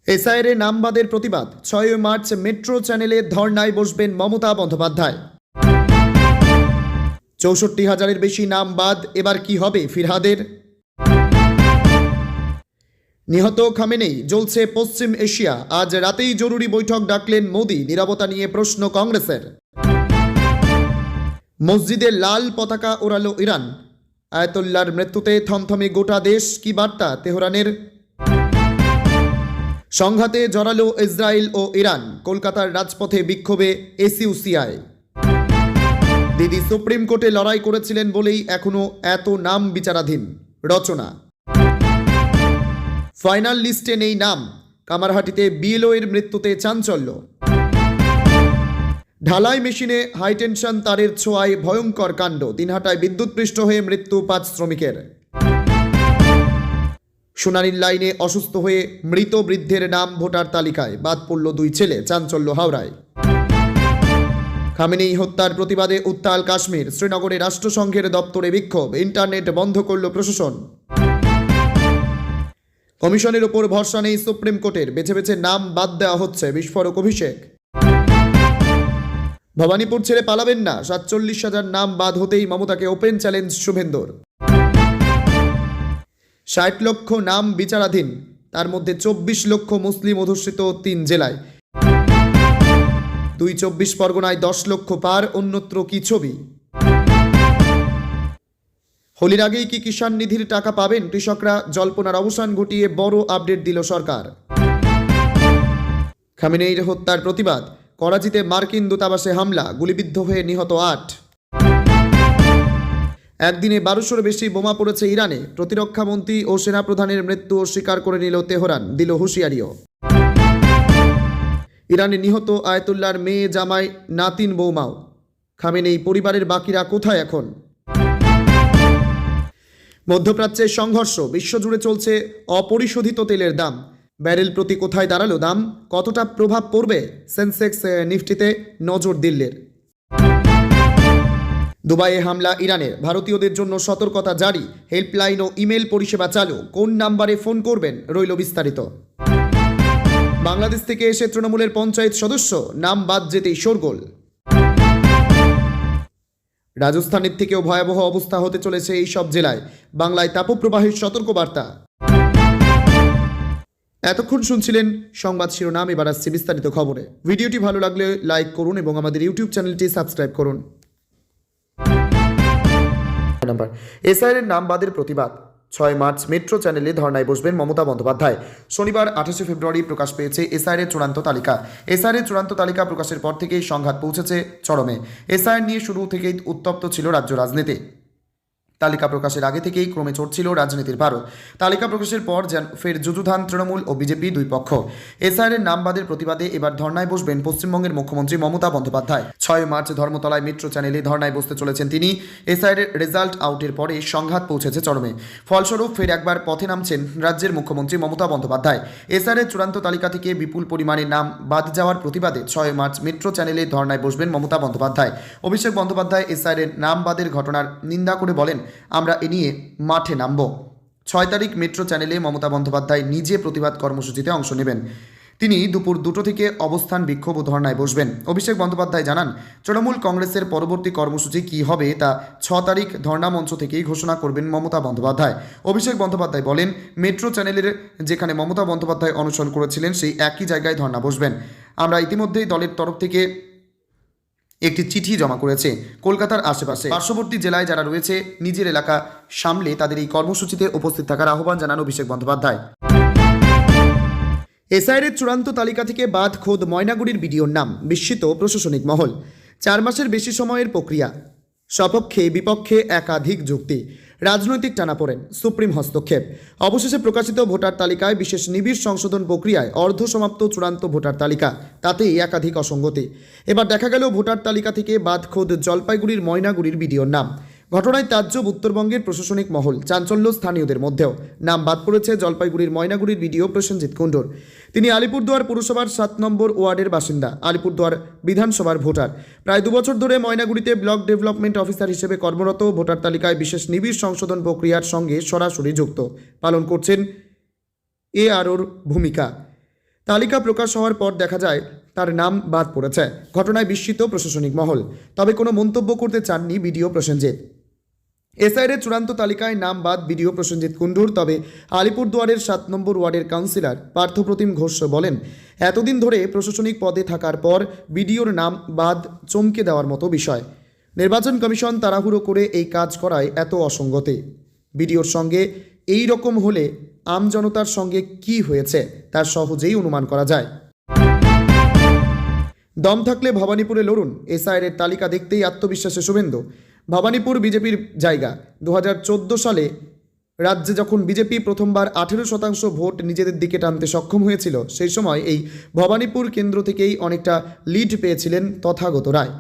SIR নাম বাদের প্রতিবাদ ৬ মার্চ মেট্রো চ্যানেলে ধর্নায় বসবেন মমতা বন্দ্যোপাধ্যায়। ৬৪,০০০-এর বেশি নাম বাদ, এবার কি হবে ফিরহাদের? নিহত খামেনেই জ্বলছে পশ্চিম এশিয়া, আজ রাতেই জরুরি বৈঠক ডাকলেন মোদি, নীরবতা নিয়ে প্রশ্ন কংগ্রেসের। মসজিদে লাল পতাকা ওড়ালো ইরান, আয়াতুল্লাহর মৃত্যুতে থমথমে গোটা দেশ, কি বার্তা তেহরানের? সংঘাতে জড়ালো ইসরায়েল ও ইরান, কলকাতার রাজপথে বিক্ষোভে এসইউসিআই। দিদি সুপ্রিম কোর্টে লড়াই করেছিলেন বলেই এখনো এত নাম বিচারাধীন, রচনা। ফাইনাল লিস্টে নেই নাম, কামারহাটিতে বিএলও এর মৃত্যুতে চাঞ্চল্য। ঢালাই মেশিনে হাইটেনশন তারের ছোঁয়ায় ভয়ঙ্কর কাণ্ড, দিনহাটায় বিদ্যুৎপৃষ্ট হয়ে মৃত্যু ৫ শ্রমিকের। শুনানির লাইনে অসুস্থ হয়ে মৃত বৃদ্ধের নাম ভোটার তালিকায়, বাদ পড়ল 2 ছেলে, চাঞ্চল্য হাওড়ায়। খামেনেই হত্যার প্রতিবাদে উত্তাল কাশ্মীর, শ্রীনগরে রাষ্ট্রসংঘের দপ্তরে বিক্ষোভ, ইন্টারনেট বন্ধ করল প্রশাসন। কমিশনের ওপর ভরসা নেই সুপ্রিম কোর্টের, বেছে বেছে নাম বাদ দেওয়া হচ্ছে, বিস্ফোরক অভিষেক। ভবানীপুর ছেড়ে পালাবেন না, ৪৭,০০০ নাম বাদ হতেই মমতাকে ওপেন চ্যালেঞ্জ শুভেন্দুর। ৬০ লক্ষ নাম বিচারাধীন, তার মধ্যে ২৪ লক্ষ মুসলিম অধ্যুষিত ৩ জেলায়। ২ চব্বিশ পরগনায় ১০ লক্ষ পার, অন্যত্র কি ছবি? হোলির আগেই কি কিষাণ নিধির টাকা পাবেন কৃষকরা? জল্পনার অবসান ঘটিয়ে বড় আপডেট দিল সরকার। খামেনেইর হত্যার প্রতিবাদ, করাচিতে মার্কিন দূতাবাসে হামলা, গুলিবিদ্ধ হয়ে নিহত ৮। একদিনে ১২০০-র বেশি বোমা পড়েছে ইরানে, প্রতিরক্ষা মন্ত্রী ও সেনাপ্রধানের মৃত্যু স্বীকার করে নিল তেহরান, দিল হুঁশিয়ারিও। ইরানে নিহত আয়াতুল্লাহর মেয়ে, জামাই, নাতিন, বৌমাও। খামেনেই পরিবারের বাকিরা কোথায় এখন? মধ্যপ্রাচ্যের সংঘর্ষ, বিশ্বজুড়ে চলছে অপরিশোধিত তেলের দাম, ব্যারেল প্রতি কোথায় দাঁড়ালো দাম? কতটা প্রভাব পড়বে সেন্সেক্স নিফটিতে? নজর দিল্লির। দুবাইয়ে হামলা ইরানের, ভারতীয়দের জন্য সতর্কতা জারি, হেল্পলাইন ও ইমেল পরিষেবা চালু, কোন নাম্বারে ফোন করবেন রইল বিস্তারিত। বাংলাদেশ থেকে এসে তৃণমূলের পঞ্চায়েত সদস্য, নাম বাদ যেতেই শোরগোল। রাজস্থানের থেকেও ভয়াবহ অবস্থা হতে চলেছে এই সব জেলায়, বাংলায় তাপপ্রবাহের সতর্কবার্তা। এতক্ষণ শুনছিলেন সংবাদ শিরোনাম, এবার আসছে বিস্তারিত খবরে। ভিডিওটি ভালো লাগলে লাইক করুন এবং আমাদের ইউটিউব চ্যানেলটি সাবস্ক্রাইব করুন। এসআইআর নাম বাদের প্রতিবাদ, ৬ মার্চ মেট্রো চ্যানেলে ধর্নায় বসবেন মমতা বন্দ্যোপাধ্যায়। শনিবার ২৮ ফেব্রুয়ারি প্রকাশ পেয়েছে এসআইআর চূড়ান্ত তালিকা। এসআইআর চূড়ান্ত তালিকা প্রকাশের পর থেকেই সংঘাত পৌঁছেছে চরমে। এসআইআর নিয়ে শুরু থেকেই উত্তপ্ত ছিল রাজ্য রাজনীতি। তালিকা প্রকাশের আগে থেকেই ক্রমে চড়ছিল রাজনীতির ভারত। তালিকা প্রকাশের পর ফের যুযুধান তৃণমূল ও বিজেপি দুই পক্ষ। এসআইআর নাম বাদের প্রতিবাদে এবার ধর্নায় বসবেন পশ্চিমবঙ্গের মুখ্যমন্ত্রী মমতা বন্দ্যোপাধ্যায়। ৬ মার্চ ধর্মতলায় মেট্রো চ্যানেলে ধর্নায় বসতে চলেছেন তিনি। এসআইআর রেজাল্ট আউটের পরে সংঘাত পৌঁছেছে চরমে। ফলস্বরূপ ফের একবার পথে নামছেন রাজ্যের মুখ্যমন্ত্রী মমতা বন্দ্যোপাধ্যায়। এসআইআর চূড়ান্ত তালিকা থেকে বিপুল পরিমাণে নাম বাদ যাওয়ার প্রতিবাদে ৬ মার্চ মেট্রো চ্যানেলে ধর্নায় বসবেন মমতা বন্দ্যোপাধ্যায়। অভিষেক বন্দ্যোপাধ্যায় এসআইআর নাম বাদের ঘটনার নিন্দা করে বলেন, আমরা এ নিয়ে মাঠে নামব। ৬ তারিখ মেট্রো চ্যানেলে মমতা বন্দ্যোপাধ্যায় নিজে প্রতিবাদ কর্মসূচিতে অংশ নেবেন। তিনি দুপুর 2টো থেকে অবস্থান বিক্ষোভ ও ধর্নায় বসবেন। অভিষেক বন্দ্যোপাধ্যায় জানান, তৃণমূল কংগ্রেসের পরবর্তী কর্মসূচি কী হবে তা ৬ তারিখ ধর্না মঞ্চ থেকেই ঘোষণা করবেন মমতা বন্দ্যোপাধ্যায়। অভিষেক বন্দ্যোপাধ্যায় বলেন, মেট্রো চ্যানেলের যেখানে মমতা বন্দ্যোপাধ্যায় অনশন করেছিলেন সেই একই জায়গায় ধর্না বসবেন। আমরা ইতিমধ্যেই দলের তরফ থেকে একটি চিঠি জমা করেছে। কলকাতার আশেপাশে পার্শ্ববর্তী জেলায় যারা রয়েছে, নিজের এলাকা সামলে তাদের এই কর্মসূচিতে উপস্থিত থাকার আহ্বান জানান অভিষেক বন্দ্যোপাধ্যায়। এসআইআর চূড়ান্ত তালিকা থেকে বাদ খোদ ময়নাগুড়ির বিডিওর নাম, বিস্মিত প্রশাসনিক মহল। ৪ মাসের বেশি সময়ের প্রক্রিয়া, সপক্ষে বিপক্ষে একাধিক যুক্তি, রাজনৈতিক টানাপোড়েন, সুপ্রিম হস্তক্ষেপ। অবশেষে প্রকাশিত ভোটার তালিকায় বিশেষ নিবিড় সংশোধন প্রক্রিয়ায় অর্ধসমাপ্ত চূড়ান্ত ভোটার তালিকা, তাতেই একাধিক অসঙ্গতি। এবার দেখা গেল ভোটার তালিকা থেকে বাদ খোদ জলপাইগুড়ির ময়নাগুড়ির বিডিওর নাম। ঘটনায় তাজ্জব উত্তরবঙ্গের প্রশাসনিক মহল, চাঞ্চল্য স্থানীয়দের মধ্যেও। নাম বাদ পড়েছে জলপাইগুড়ির ময়নাগুড়ির বিডিও প্রসেনজিৎ কুণ্ডুর। তিনি আলিপুরদুয়ার পুরসভার ৭ নম্বর ওয়ার্ডের বাসিন্দা, আলিপুরদুয়ার বিধানসভার ভোটার। প্রায় 2 বছর ধরে ময়নাগুড়িতে ব্লক ডেভেলপমেন্ট অফিসার হিসেবে কর্মরত, ভোটার তালিকায় বিশেষ নিবিড় সংশোধন প্রক্রিয়ার সঙ্গে সরাসরি যুক্ত, পালন করছেন এআরওর ভূমিকা। তালিকা প্রকাশ হওয়ার পর দেখা যায় তার নাম বাদ পড়েছে। ঘটনায় বিস্মিত প্রশাসনিক মহল, তবে কোনো মন্তব্য করতে চাননি বিডিও প্রসেনজিৎ। এসআইয়ের চূড়ান্ত তালিকায় নাম বাদ বিডিও প্রসেনজিৎ কুণ্ডুর। তবে আলিপুরদুয়ারের 7 নম্বর ওয়ার্ডের কাউন্সিলর পার্থপ্রতিম ঘোষ বলেন, এতদিন ধরে প্রশাসনিক পদে থাকার পর বিডিওর নাম বাদ চমকে দেওয়ার মতো বিষয়। নির্বাচন কমিশন তাড়াহুড়ো করে এই কাজ করায় এত অসঙ্গতি। বিডিওর সঙ্গে এই রকম হলে আমজনতার সঙ্গে কি হয়েছে তা সহজেই অনুমান করা যায়। দম থাকলে ভবানীপুরে লড়ুন, এসআইয়ের তালিকা দেখতেই আত্মবিশ্বাসে শুভেন্দু। ভবানীপুর বিজেপির জায়গা। 2014 সালে রাজ্যে যখন বিজেপি প্রথমবার 18% ভোট নিজেদের দিকে টানতে সক্ষম হয়েছিল, সেই সময় এই ভবানীপুর কেন্দ্র থেকেই অনেকটা লিড পেয়েছিলেন তথাগত রায়।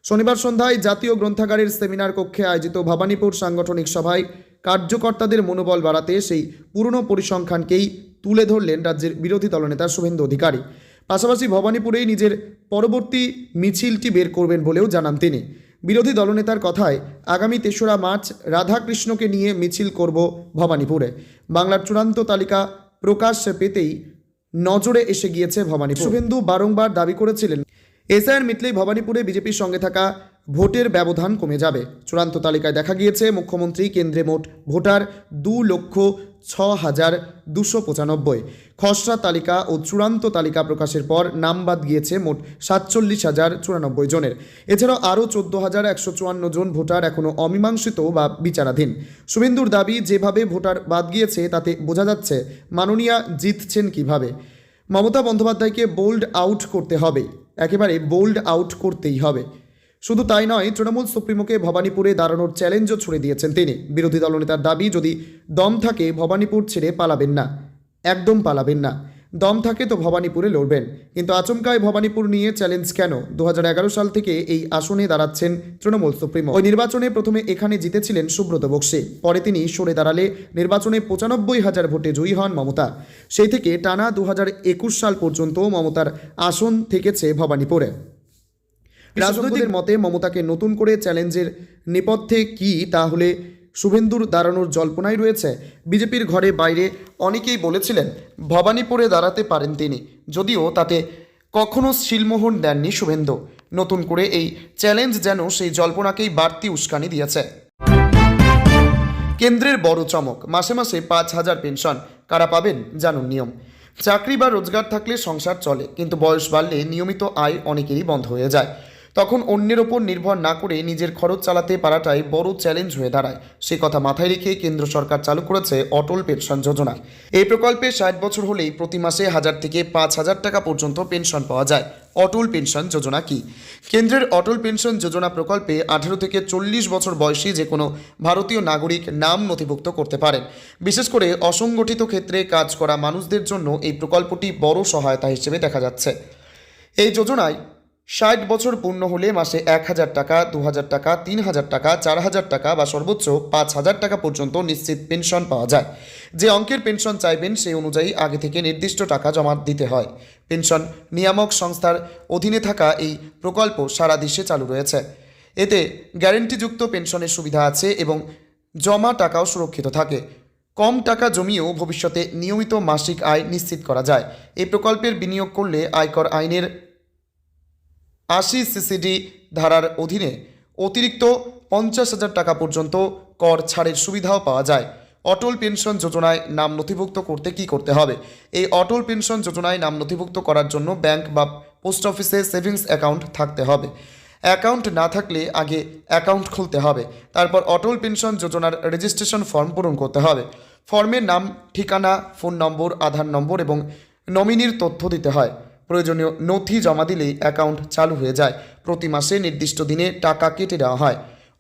শনিবার সন্ধ্যায় জাতীয় গ্রন্থাগারের সেমিনার কক্ষে আয়োজিত ভবানীপুর সাংগঠনিক সভায় কার্যকর্তাদের মনোবল বাড়াতে সেই পুরনো পরিসংখ্যানকেই তুলে ধরলেন রাজ্যের বিরোধী দলনেতা শুভেন্দু অধিকারী। পাশাপাশি ভবানীপুরেই নিজের পরবর্তী মিছিলটি বের করবেন বলেও জানান তিনি। বিরোধী দলনেতার কথায়, আগামী 3রা মার্চ রাধাকৃষ্ণকে নিয়ে মিছিল করব ভবানীপুরে। বাংলার চূড়ান্ত তালিকা প্রকাশ পেতেই নজরে এসে গিয়েছে ভবানীপুর। শুভেন্দু বারংবার দাবি করেছিলেন, এসআইআর মিটলেই ভবানীপুরে বিজেপির সঙ্গে থাকা ভোটের ব্যবধান কমে যাবে। চূড়ান্ত তালিকায় দেখা গিয়েছে মুখ্যমন্ত্রী কেন্দ্রে মোট ভোটার 2,06,295। খসড়া তালিকা ও চূড়ান্ত তালিকা প্রকাশের পর নাম বাদ গিয়েছে মোট 47,094 জনের। এছাড়াও আরও 14,154 জন ভোটার এখনও অমীমাংসিত বা বিচারাধীন। শুভেন্দুর দাবি, যেভাবে ভোটার বাদ গিয়েছে তাতে বোঝা যাচ্ছে মাননীয়া জিতছেন কিভাবে। মমতা বন্দ্যোপাধ্যায়কে বোল্ড আউট করতে হবে, একেবারে বোল্ড আউট করতেই হবে। শুধু তাই নয়, তৃণমূল সুপ্রিমোকে ভবানীপুরে দাঁড়ানোর চ্যালেঞ্জও ছুড়ে দিয়েছেন তিনি। বিরোধী দলনেতার দাবি, যদি দম থাকে ভবানীপুর ছেড়ে পালাবেন না, একদম পালাবেন না। দম থাকে তো ভবানীপুরে লড়বেন, কিন্তু আচমকায় ভবানীপুর নিয়ে চ্যালেঞ্জ কেন? 2011 সাল থেকে এই আসনে দাঁড়াচ্ছেন তৃণমূল সুপ্রিমো। ওই নির্বাচনে প্রথমে এখানে জিতেছিলেন সুব্রত বক্সী, পরে তিনি সরে দাঁড়ালে নির্বাচনে 95,000 ভোটে জয়ী হন মমতা। সেই থেকে টানা 2021 সাল পর্যন্ত মমতার আসন থেকেছে ভবানীপুরে। রাজনৈতিক মতে মমতাকে নতুন করে চ্যালেঞ্জের নেপথ্যে কি তাহলে শুভেন্দুর দাঁড়ানোর জল্পনাই রয়েছে। বিজেপির ঘরে বাইরে অনেকেই বলেছিলেন ভবানীপুরে দাঁড়াতে পারেন তিনি, যদিও তাতে কখনো শিলমোহর দেননি শুভেন্দু। নতুন করে এই চ্যালেঞ্জ যেন সেই জল্পনাকেই বাড়তি উস্কানি দিয়েছে। কেন্দ্রের বড় চমক, মাসে মাসে 5,000 পেনশন। কারা পাবেন জানুন নিয়ম। চাকরি বা রোজগার থাকলে সংসার চলে, কিন্তু বয়স বাড়লে নিয়মিত আয় অনেকেরই বন্ধ হয়ে যায়। তখন অন্যের ওপর নির্ভর না করে নিজের খরচ চালাতে পারাটাই বড় চ্যালেঞ্জ হয়ে দাঁড়ায়। সে কথা মাথায় রেখে কেন্দ্র সরকার চালু করেছে অটল পেনশন যোজনা। এই প্রকল্পে 60 বছর হলেই প্রতি মাসে 1,000 থেকে 5,000 টাকা পর্যন্ত পেনশন পাওয়া যায়। অটল পেনশন যোজনা কি? কেন্দ্রের অটল পেনশন যোজনা প্রকল্পে 18 থেকে 40 বছর বয়সী যে কোনো ভারতীয় নাগরিক নাম নথিভুক্ত করতে পারেন। বিশেষ করে অসংগঠিত ক্ষেত্রে কাজ করা মানুষদের জন্য এই প্রকল্পটি বড় সহায়তা হিসেবে দেখা যাচ্ছে। এই যোজনায় 60 বছর পূর্ণ হলে মাসে 1,000 টাকা, 2,000 টাকা, 3,000 টাকা, 4,000 টাকা বা সর্বোচ্চ 5,000 টাকা পর্যন্ত নিশ্চিত পেনশন পাওয়া যায়। যে অঙ্কের পেনশন চাইবেন সেই অনুযায়ী আগে থেকে নির্দিষ্ট টাকা জমা দিতে হয়। পেনশন নিয়ামক সংস্থার অধীনে থাকা এই প্রকল্প সারা দেশে চালু রয়েছে। এতে গ্যারেন্টিযুক্ত পেনশনের সুবিধা আছে এবং জমা টাকাও সুরক্ষিত থাকে। কম টাকা জমিয়েও ভবিষ্যতে নিয়মিত মাসিক আয় নিশ্চিত করা যায়। এই প্রকল্পের বিনিয়োগ করলে আয়কর আইনের 80 CCD ধারার অধীনে অতিরিক্ত 50,000 টাকা পর্যন্ত কর ছাড়ের সুবিধাও পাওয়া যায়। অটল পেনশন যোজনায় নাম নথিভুক্ত করতে কি করতে হবে? এই অটল পেনশন যোজনায় নাম নথিভুক্ত করার জন্য ব্যাংক বা পোস্ট অফিসে সেভিংস অ্যাকাউন্ট থাকতে হবে। অ্যাকাউন্ট না থাকলে আগে অ্যাকাউন্ট খুলতে হবে। তারপর অটল পেনশন যোজনার রেজিস্ট্রেশন ফর্ম পূরণ করতে হবে। ফর্মের নাম, ঠিকানা, ফোন নম্বর, আধার নম্বর এবং নমিনির তথ্য দিতে হয়। প্রয়োজনীয় নথি জমা দিলেই অ্যাকাউন্ট চালু হয়ে যায়। প্রতি মাসে নির্দিষ্ট দিনে টাকা কেটে দেওয়া হয়।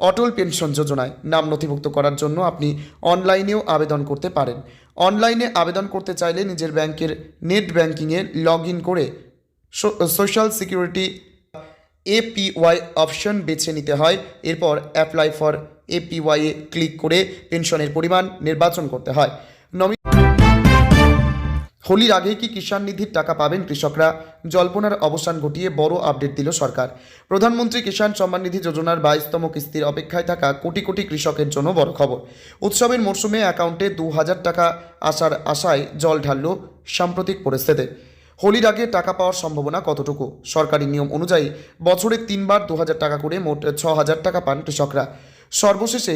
অটল পেনশন যোজনায় নাম নথিভুক্ত করার জন্য আপনি অনলাইনেও আবেদন করতে পারেন। অনলাইনে আবেদন করতে চাইলে নিজের ব্যাংকের নেট ব্যাংকিংয়ে লগ ইন করে সোশ্যাল সিকিউরিটি APY অপশন বেছে নিতে হয়। এরপর apply for APY A click করে পেনশনের পরিমাণ নির্বাচন করতে হয়। হোলির আগে কি কিষাণ নিধির টাকা পাবেন কৃষকরা? জল্পনার অবসান ঘটিয়ে বড় আপডেট দিল সরকার। প্রধানমন্ত্রী কিষাণ সম্মান নিধি যোজনার 22তম কিস্তির অপেক্ষায় থাকা কোটি কোটি কৃষকের জন্য বড় খবর। উৎসবের মরশুমে অ্যাকাউন্টে 2,000 টাকা আসার আশায় জল ঢালল সাম্প্রতিক পরিস্থিতি। হোলির আগে টাকা পাওয়ার সম্ভাবনা কতটুকু? সরকারি নিয়ম অনুযায়ী বছরে 3বার 2,000 টাকা করে মোট 6,000 টাকা পান কৃষকরা। সর্বশেষে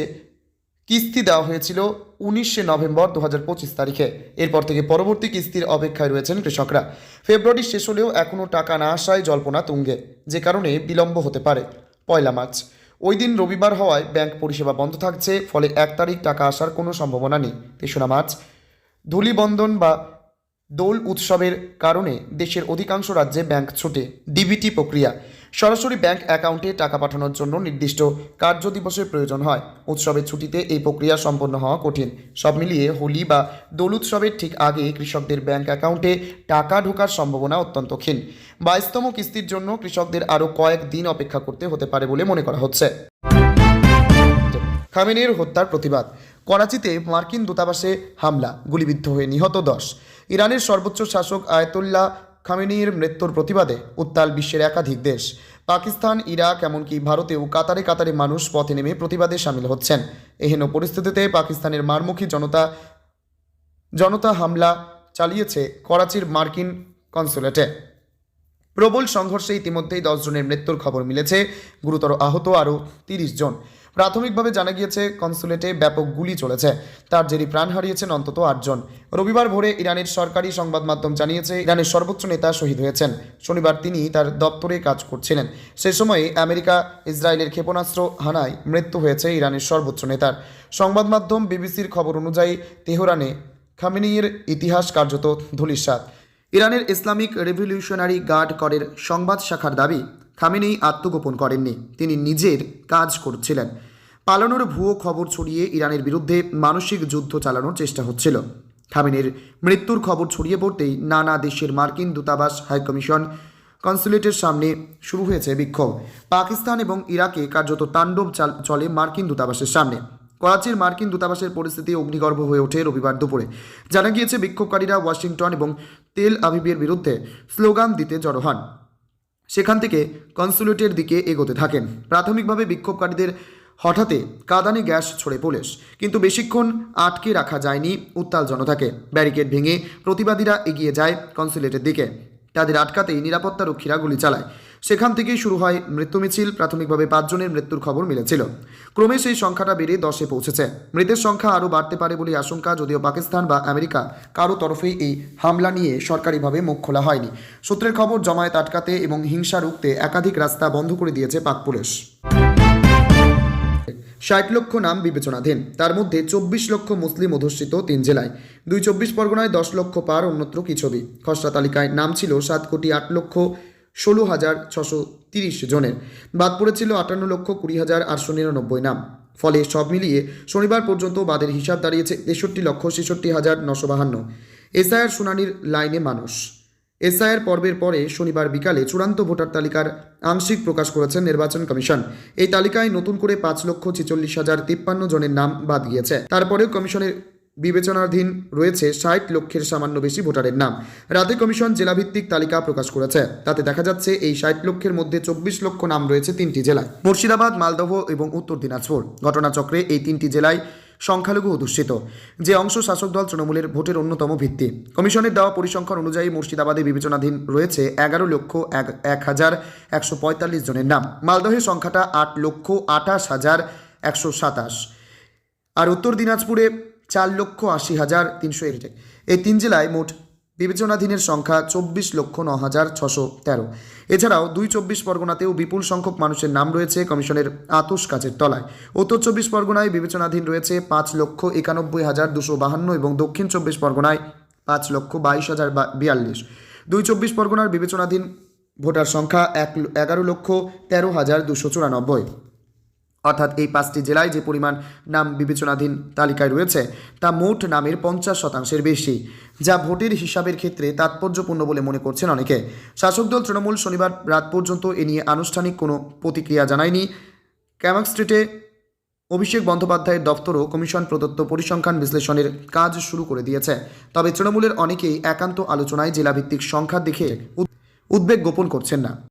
কিস্তি দেওয়া হয়েছিল 19শে নভেম্বর 2025 তারিখে। এরপর থেকে পরবর্তী কিস্তির অপেক্ষায় রয়েছেন কৃষকরা। ফেব্রুয়ারি শেষ হলেও এখনও টাকা না আসায় জল্পনা তুঙ্গে, যে কারণে বিলম্ব হতে পারে 1 মার্চ। ওই দিন রবিবার হওয়ায় ব্যাংক পরিষেবা বন্ধ থাকছে, ফলে 1 তারিখ টাকা আসার কোনো সম্ভাবনা নেই। 3 মার্চ ধূলিবন্ধন বা দোল উৎসবের কারণে দেশের অধিকাংশ রাজ্যে ব্যাংক ছুটে। ডিবিটি প্রক্রিয়া সরাসরি ব্যাংক অ্যাকাউন্টে টাকা পাঠানোর জন্য নির্দিষ্ট কার্যদিবসের প্রয়োজন হয়। উৎসবের ছুটিতে এই প্রক্রিয়া সম্পন্ন হওয়া কঠিন। সব মিলিয়ে হোলি বা দোল উৎসবের ঠিক আগে কৃষকদের ব্যাংক অ্যাকাউন্টে টাকা ঢোকার সম্ভাবনা অত্যন্ত ক্ষীণ। 22তম কিস্তির জন্য কৃষকদের আরও কয়েক দিন অপেক্ষা করতে হতে পারে বলে মনে করা হচ্ছে। খামেনির হত্যার প্রতিবাদ। করাচিতে মার্কিন দূতাবাসে হামলা, গুলিবিদ্ধ হয়ে নিহত 10। ইরানের সর্বোচ্চ শাসক আয়াতুল্লাহ খামেনির মৃত্যুর প্রতিবাদে উত্তাল বিশ্বের একাধিক দেশ। পাকিস্তান, ইরাক, এমনকি ভারতেও কাতারে কাতারে মানুষ পথে নেমে প্রতিবাদে সামিল হচ্ছেন। এহেন পরিস্থিতিতে পাকিস্তানের মারমুখী জনতা হামলা চালিয়েছে করাচির মার্কিন কনসুলেটে। প্রবল সংঘর্ষে ইতিমধ্যেই 10 জনের মৃত্যুর খবর মিলেছে, গুরুতর আহত আরও 30 জন। প্রাথমিকভাবে জানা গিয়েছে কনসুলেটে ব্যাপক গুলি চলেছে, তার জেরে প্রাণ হারিয়েছেন অন্তত 8 জন। রবিবার ভোরে ইরানের সরকারি সংবাদ মাধ্যম জানিয়েছে ইরানের সর্বোচ্চ নেতা শহীদ হয়েছেন। শনিবার তিনি তার দপ্তরে কাজ করছিলেন। সে সময় আমেরিকা ইসরায়েলের ক্ষেপণাস্ত্র হানায় মৃত্যু হয়েছে ইরানের সর্বোচ্চ নেতার। সংবাদ মাধ্যম বিবিসির খবর অনুযায়ী তেহরানে খামেনির ইতিহাস কার্যত ধূলিসাৎ। ইরানের ইসলামিক রেভলিউশনারি গার্ড করের সংবাদ শাখার দাবি, খামেনি আত্মগোপন করেননি, তিনি নিজের কাজ করছিলেন। পালানোর ভুয়ো খবর ছড়িয়ে ইরানের বিরুদ্ধে মানসিক যুদ্ধ চালানোর চেষ্টা হচ্ছিল। খামেনির মৃত্যুর খবর ছড়িয়ে পড়তেই নানা দেশের মার্কিন দূতাবাস, হাইকমিশন, কনসুলেটের সামনে শুরু হয়েছে বিক্ষোভ। পাকিস্তান এবং ইরাকে কার্যত তাণ্ডব চলে মার্কিন দূতাবাসের সামনে। করাচির মার্কিন দূতাবাসের পরিস্থিতি অগ্নিগর্ভ হয়ে ওঠে রবিবার দুপুরে। জানা গিয়েছে বিক্ষোভকারীরা ওয়াশিংটন এবং তেল আভিবের বিরুদ্ধে স্লোগান দিতে জড়ো হন। সেখান থেকে কনসুলেটের দিকে এগোতে থাকেন। প্রাথমিকভাবে বিক্ষোভকারীদের হঠাৎ কাঁদানে গ্যাস ছড়ে পুলিশ, কিন্তু বেশিক্ষণ আটকে রাখা যায়নি উত্তাল জনতাকে। ব্যারিকেড ভেঙে প্রতিবাদীরা এগিয়ে যায় কনসুলেটের দিকে। তাদের আটকাতেই নিরাপত্তারক্ষীরা গুলি চালায়। সেখান থেকেই শুরু হয় মৃত্যু মিছিল। প্রাথমিকভাবে 5 জনের মৃত্যুর খবর মিলেছিল। ক্রমে সেই সংখ্যাটা বেড়ে 10-এ পৌঁছেছে। মৃতের সংখ্যা আরও বাড়তে পারে বলে আশঙ্কা, যদিও পাকিস্তান বা আমেরিকা কারো তরফেই এই হামলা নিয়ে সরকারিভাবে মুখ খোলা হয়নি। সূত্রের খবর, জমায়েত আটকাতে এবং হিংসা রুখতে একাধিক রাস্তা বন্ধ করে দিয়েছে পাক পুলিশ। 60 লক্ষ নাম বিবেচনাধীন, তার মধ্যে 24 লক্ষ মুসলিম অধ্যুষিত 3 জেলায়। 24 পরগনায় 10 লক্ষ পার, অন্যত্র কি ছবি। খসড়া তালিকায় নাম ছিল 7,08,16,630 জনের, বাদ পড়েছিল 58,20,899 নাম। ফলে সব মিলিয়ে শনিবার পর্যন্ত বাদের হিসাব দাঁড়িয়েছে 63,66,952। এসআইআর শুনানির লাইনে মানুষ। এসআইআর পর্বের পরে শনিবার বিকালে চূড়ান্ত ভোটার তালিকার আংশিক প্রকাশ করেছেন নির্বাচন কমিশন। এই তালিকায় নতুন করে 5,46,053 জনের নাম বাদ গিয়েছে। তারপরেও কমিশনের বিবেচনাধীন রয়েছে 60 লক্ষের সামান্য বেশি ভোটারের নাম। রাতে কমিশন জেলাভিত্তিক তালিকা প্রকাশ করেছে। তাতে দেখা যাচ্ছে এই 60 লক্ষের মধ্যে 24 লক্ষ নাম রয়েছে 3টি জেলায়, মুর্শিদাবাদ, মালদহ এবং উত্তর দিনাজপুর। ঘটনাচক্রে এই 3টি জেলায় সংখ্যালঘু অধ্যুষিত, যে অংশ শাসক দল তৃণমূলের ভোটের অন্যতম ভিত্তি। কমিশনের দেওয়া পরিসংখ্যান অনুযায়ী মুর্শিদাবাদে বিবেচনাধীন রয়েছে 11,01,145 জনের নাম। মালদহের সংখ্যাটা 8,28,127, আর উত্তর দিনাজপুরে 4,80,301। এই 3 জেলায় মোট বিবেচনাধীনের সংখ্যা 24,09,613। এছাড়াও 24 পরগনাতেও বিপুল সংখ্যক মানুষের নাম রয়েছে কমিশনের আতশ কাচের তলায়। উত্তর 24 পরগনায় বিবেচনাধীন রয়েছে 5,91,252 এবং দক্ষিণ 24 পরগনায় 5,22,042। 24 পরগনার বিবেচনাধীন ভোটার সংখ্যা 11,13,294। অর্থাৎ এই 5টি জেলায় যে পরিমাণ নাম বিবেচনাধীন তালিকায় রয়েছে তা মোট নামের 50% বেশি, যা ভোটের হিসাবের ক্ষেত্রে তাৎপর্যপূর্ণ বলে মনে করছেন অনেকে। শাসক দল তৃণমূল শনিবার রাত পর্যন্ত এ নিয়ে আনুষ্ঠানিক কোনো প্রতিক্রিয়া জানায়নি। ক্যামাক স্ট্রিটে অভিষেক বন্দ্যোপাধ্যায়ের দপ্তরও কমিশন প্রদত্ত পরিসংখ্যান বিশ্লেষণের কাজ শুরু করে দিয়েছে। তবে তৃণমূলের অনেকেই একান্ত আলোচনায় জেলাভিত্তিক সংখ্যা দেখে উদ্বেগ গোপন করছেন না।